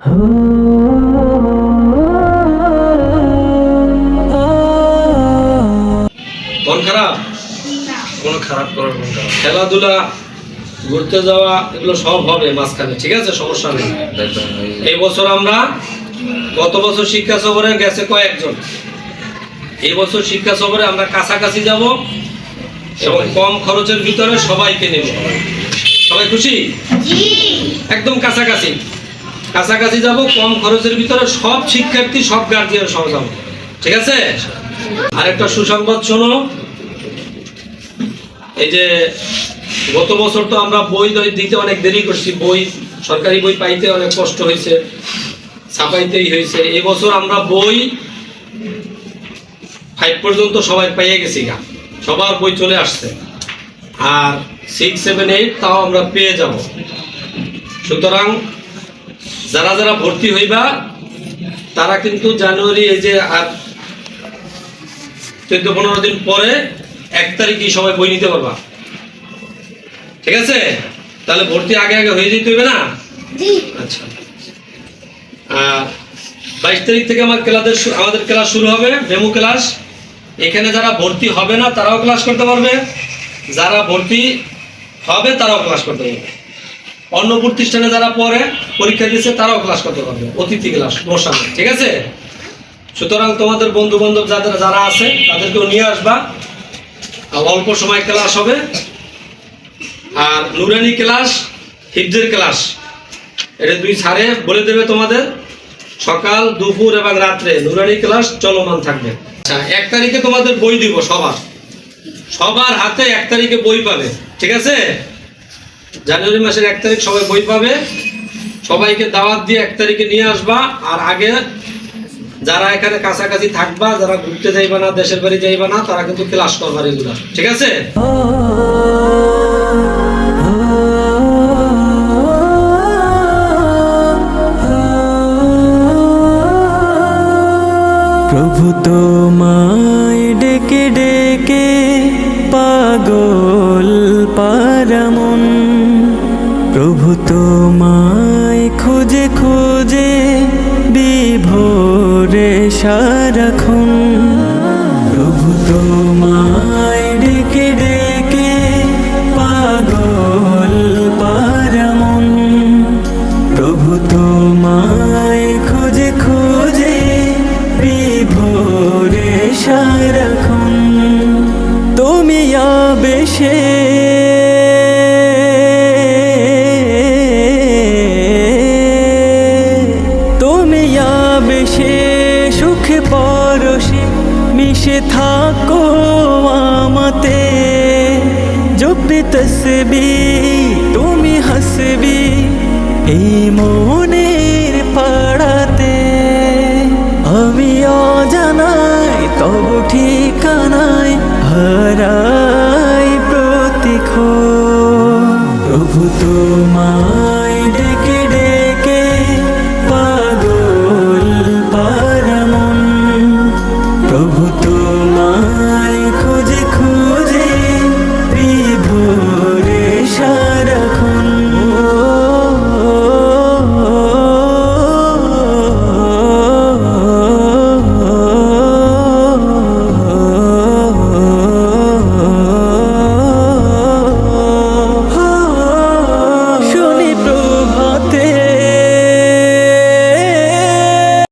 মন খারাপ? কোনো খারাপ করার মন খারাপ, খেলাধুলা, ঘুরতে যাওয়া, এগুলো সব হবে মাঝখানে, ঠিক আছে, সমস্যা নেই। এই বছর আমরা, গত বছর শিক্ষা সফরে গেছে কয়েকজন, এই বছর শিক্ষা সফরে আমরা কাছাকাছি যাব এবং কম খরচের ভিতরে সবাইকে নেব। সবাই খুশি? একদম কাছাকাছি কাছাকাছি যাব, কম খরচের ভিতরে, সব শিক্ষার্থী, সব গার্জিয়ান সহ যাব, ঠিক আছে? আরেকটা সুসংবাদ শোনো, এই যে গত বছর তো আমরা বই দিতে অনেক দেরি করছি, বই, সরকারি বই পাইতে অনেক কষ্ট হয়েছে, ছাপাইতেই হয়েছে। এই বছর আমরা বই 5 পর্যন্ত সবাই পাইয়ে গেছি, সবার বই চলে আসছে, আর 6, 7, 8 তাও আমরা পেয়ে যাব। সুতরাং যারা যারা ভর্তি হইবা তারা কিন্তু জানুয়ারি, এই যে আর 14-15 দিন পরে 1 তারিখে সবাই বই নিতে পারবা, ঠিক আছে? তাহলে ভর্তি আগে আগে হয়ে যেতে হবে না? আচ্ছা, 22 তারিখ থেকে আমাদের ক্লাস শুরু হবে, ডেমো ক্লাস। এখানে যারা ভর্তি হবে না তারাও ক্লাস করতে পারবে, যারা ভর্তি হবে তারাও ক্লাস করতে পারবে। অন্য প্রতিষ্ঠানে যারা পড়ে, পরীক্ষা দিচ্ছে, তারাও ক্লাস করতে পারবে, অতিথি ক্লাস, বসানো, ঠিক আছে? সুতরাং তোমাদের বন্ধু বান্ধব যারা আছে তাদেরকেও নিয়ে আসবা, অল্প সময় ক্লাস হবে। আর নুরানি ক্লাস, হিফজের ক্লাস, এটা 2 স্যারে বলে দেবে তোমাদের, সকাল, দুপুর এবং রাত্রে নুরানি ক্লাস চলমান থাকবে। আচ্ছা, 1 তারিখে তোমাদের বই দিব, সবার হাতে 1 তারিখে বই পাবে, ঠিক আছে? জানুয়ারি মাসের 1 তারিখ সবাই বই পাবে। সবাইকে দাওয়াত দিয়ে 1 তারিখে নিয়ে আসবা। আর আগে যারা এখানে কাছাকাছি থাকবা, যারা ঘুরতে যাইবা না, দেশের বাড়ি যাইবা না, তারা কিন্তু ক্লাস করবা রেগুলার, ঠিক আছে? প্রভু তোমায় ডেকে ডেকে পাগল পারামন, প্রভু তোমায় খোঁজে খোঁজে বিভোরে সারাক্ষণ, প্রভু তোমায় ডেকে ডেকে পাগল পারামন, প্রভু তোমায় খোঁজে খোঁজে বিভোরে সারাক্ষণ। তুমি আবেশে সুখে পরশে মিশে থাকো আমাতে, জপি তসবিহ তুমি হাসবি এই মনের পাড়াতে। আমি অজানাই তব ঠিকানায় হারাই প্রতিক্ষণ, প্রভু তুমি